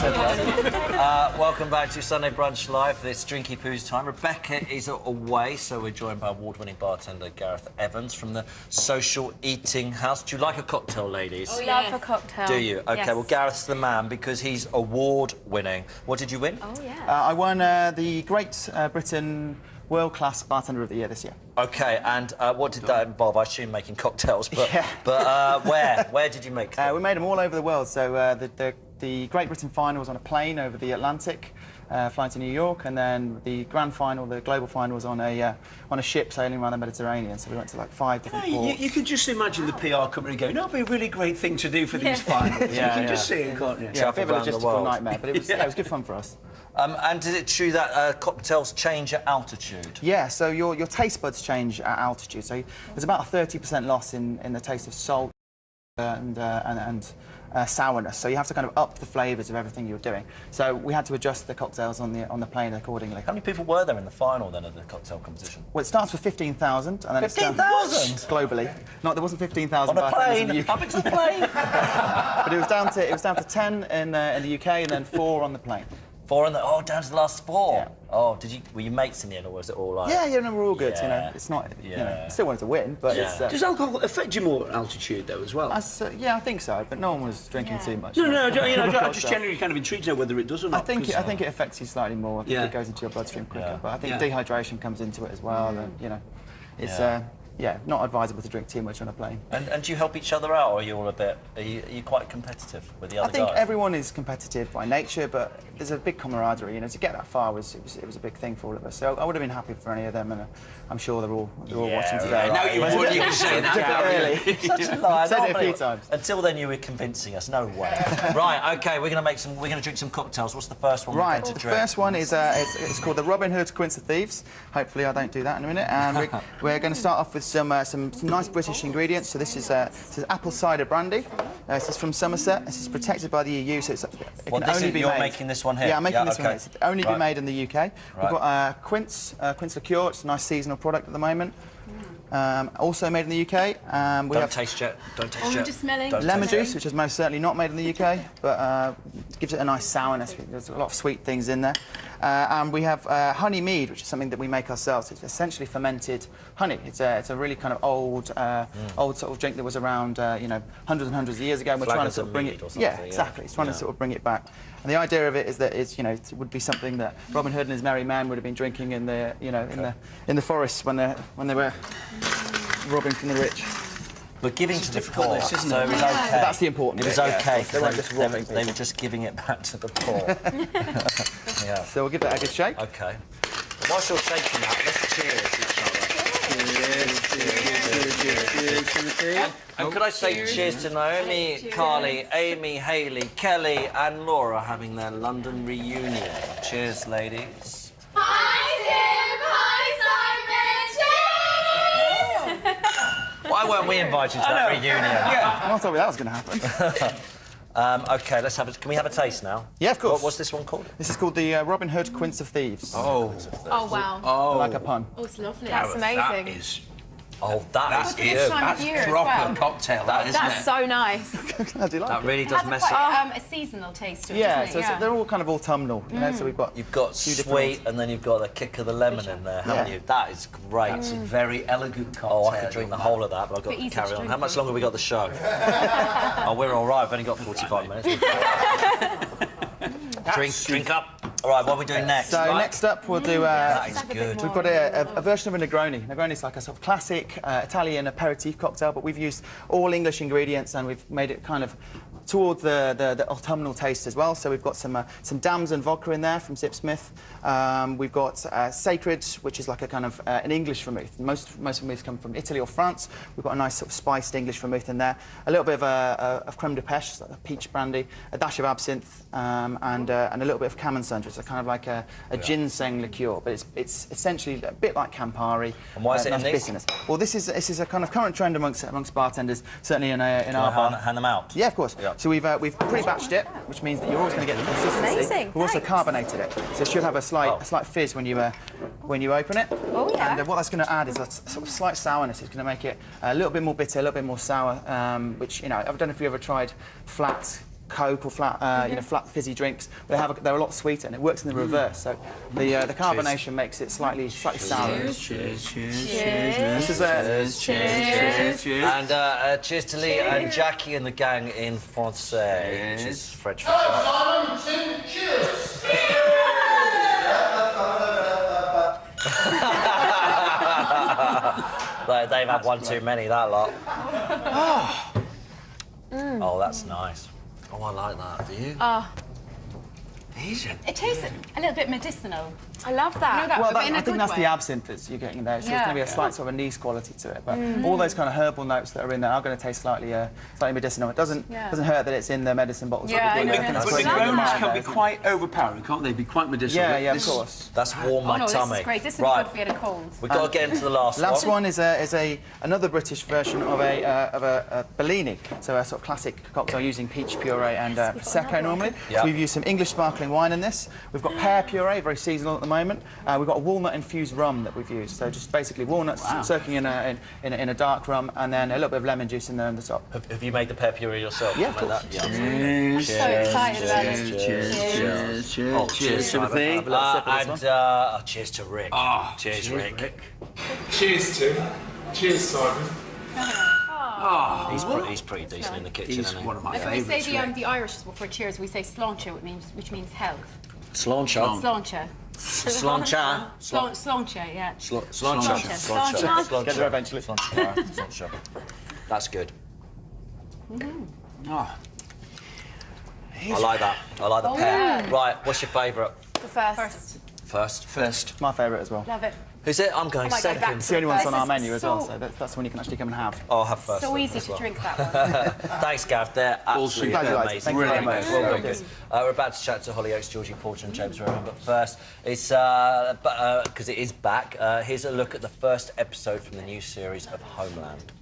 Welcome back to Sunday Brunch Live. It's Drinky Poo's time. Rebecca is away, so we're joined by award-winning bartender Gareth Evans from the Social Eating House. Do you like a cocktail, ladies? Oh, love a cocktail. Do you? OK, yes. well, Gareth's the man because he's award-winning. What did you win? Oh, yeah. I won the Great Britain World-Class Bartender of the Year this year. OK, and what did that involve? I assume making cocktails, but, yeah. but where did you make them? We made them all over the world, so the Great Britain final was on a plane over the Atlantic, flying to New York, and then the grand final, the global final, was on a ship sailing around the Mediterranean. So we went to like 5 different ports. You could just imagine the PR company going, "That'd be a really great thing to do for these finals." You can just see it, can't you? Yeah, a bit of a logistical nightmare, but it was, it was good fun for us. And is it true that cocktails change at altitude? Yeah, so your taste buds change at altitude. So there's about a 30% loss in the taste of salt and sourness. So you have to kind of up the flavours of everything you're doing. So we had to adjust the cocktails on the plane accordingly. How many people were there in the final then of the cocktail competition? Well, it starts with 15,000, and then 15,000 globally. No, there wasn't 15,000 on a plane. in the UK. How big's a plane? But it was down to 10 in the UK, and then 4 on the plane. 4 on the down to the last 4. Yeah. Oh, were you mates in the end, or was it all like? Yeah, no, we're all good. Yeah. You know, it's not. You know, I still wanted to win, but it's. Does alcohol affect you more at altitude though as well? Yeah, I think so, but no one was drinking too much. No, I'm just generally kind of intrigued to know whether it does or not. I think it affects you slightly more. I think it goes into your bloodstream quicker. But I think dehydration comes into it as well, and you know, it's not advisable to drink too much on a plane. And do you help each other out, or are you all a bit? Are you quite competitive with the other guys? I think everyone is competitive by nature, but there's a big camaraderie. You know, to get that far was a big thing for all of us. So I would have been happy for any of them, and I'm sure they're all watching today. Now you would. You can say that. Really. Such a lie. I've said it a few times. Until then, you were convincing us. No way. Right. OK. We're gonna drink some cocktails. What's the first one? Right. We're going to The drink? first one is it's called the Robin Hood Quince of Thieves. Hopefully, I don't do that in a minute. And we're going to start off with some nice British ingredients. So this is apple cider brandy. This is from Somerset. This is protected by the EU, so it can only be made. You're making this one here? Yeah, I'm making this one. Okay. It's only be made in the UK. We've got quince liqueur. It's a nice seasonal product at the moment. Also made in the UK. We have taste yet. Don't taste Oh, yet. I'm just smelling. lemon juice, which is most certainly not made in the UK, but gives it a nice sourness. There's a lot of sweet things in there. And we have honey mead, which is something that we make ourselves. It's essentially fermented honey. It's a really kind of old sort of drink that was around, hundreds and hundreds of years ago. And we're trying to sort of bring it. Yeah, exactly. It's trying to sort of bring it back. And the idea of it is that it would be something that Robin Hood and his merry men would have been drinking in the in the forests when they were robbing from the rich. But giving to the poor, isn't it? so it was okay. But that's the important It was bit, okay. They weren't just robbing They were just giving it back to the poor. Yeah. So we'll give that a good shake. Okay. Whilst you're shaking that, let's cheers each other. And could I say cheers to Naomi, Carly, Amy, Hayley, Kelly and Laura having their London reunion. Cheers, ladies. Why weren't we invited to that reunion? Yeah. I thought that was going to happen. OK, can we have a taste now? Yeah, of course. What's this one called? This is called the Robin Hood Quince of Thieves. Oh, wow. Oh, Like a pun. Oh, it's lovely. That's amazing. That is. Oh, that's For this time of year as proper well. cocktail. That's so nice. How do you like That it? really It does has a mess it. quite a seasonal taste to it, Yeah, doesn't it? so they're all kind of autumnal, you know. So we've got You've got two sweet, different- and then you've got the kick of the lemon in there, haven't Yeah. you? That is great. It's a very elegant cocktail. Oh, I could drink the whole of that, but I've got Bit to easy carry to on. drink, How much though. longer have we got the show? Oh, we're all right. We've only got 45 minutes. Drink up. All right, what are we doing next? So next up we'll do. That is good. We've got a version of a Negroni. Negroni is like a sort of classic Italian aperitif cocktail, but we've used all English ingredients and we've made it kind of toward the autumnal taste as well. So we've got some damson vodka in there from Zip Smith. We've got Sacred, which is like a kind of an English vermouth. Most vermouths come from Italy or France. We've got a nice sort of spiced English vermouth in there. A little bit of creme de pêche, like a peach brandy, a dash of absinthe, and a little bit of Camonsun, which is kind of like a ginseng liqueur, but it's essentially a bit like Campari. And why is it in nice these? bitterness. Well, this is a kind of current trend amongst bartenders, certainly in our bar. Hand them out? Yeah, of course. Yeah. So we've pre-batched it, which means that you're always going to get the consistency. Amazing, We've also thanks. carbonated it, so it should have a slight fizz when you open it. Oh, yeah. And what that's going to add is a sort of slight sourness. It's going to make it a little bit more bitter, a little bit more sour. Which I don't know if you ever tried flat Coke or flat, you know, flat fizzy drinks. They're a lot sweeter, and it works in the reverse. So the carbonation makes it slightly sour. Cheers. This is Cheers. And cheers to Lee and Jackie and the gang in Francais, which is French for They've had one too many, that lot. Oh, that's nice. Oh, I like that. Do you? It tastes a little bit medicinal. I love that. You know that, Well, but in a I think good that's way. the absinthe that you're getting there. So there's going to be a slight sort of anise quality to it. But all those kind of herbal notes that are in there are going to taste slightly medicinal. It doesn't hurt that it's in the medicine bottles. Yeah, I know. That's But what the you keep in Negronis mind can there. be quite overpowering, can't they? Be quite medicinal. Yeah, of This- course. That's warmed my Oh, no, tummy. this is great. This is right. good for you at a cold. We've got to get into the last one. Last one is another British version of a Bellini, so a sort of classic cocktail using peach puree and prosecco normally. Yeah. So we've used some English sparkling wine in this. We've got pear puree, very seasonal at the moment. We've got a walnut-infused rum that we've used. So just basically walnuts soaking in a dark rum, and then a little bit of lemon juice in there on the top. Have you made the pear puree yourself? Yeah, You of made course. that? Yeah. I'm so excited about it. Cheers, Timothy. Have a little sip of this one. Cheers to Rick. Cheers, Rick. Cheers, Tim. Cheers, Simon. He's pretty decent in the kitchen, He's isn't he? one of my Like we say favourites. the Irish for cheers, we say sláinte, which means health. Sláinte. Sláinte. Sláinte. Sláinte, yeah. Sláinte. Sláinte. Get there eventually. Sláinte. That's good. Oh, I like that. I like the pear. Right, what's your favourite? The first. First. My favourite as well. Love it. Who's it? I'm going might go back second. It's the only one that's on This our is menu as well, so- so that's the one you can actually come and have. I'll have first. So then easy as to well. drink that one. Thanks, Gav. They're absolutely Glad you liked it. amazing. Thank you very much. Well, Very very good. good. We're about to chat to Holly Oates, Georgie Porter and James Rowan, but first, it's because it is back. Here's a look at the first episode from the new series of Homeland.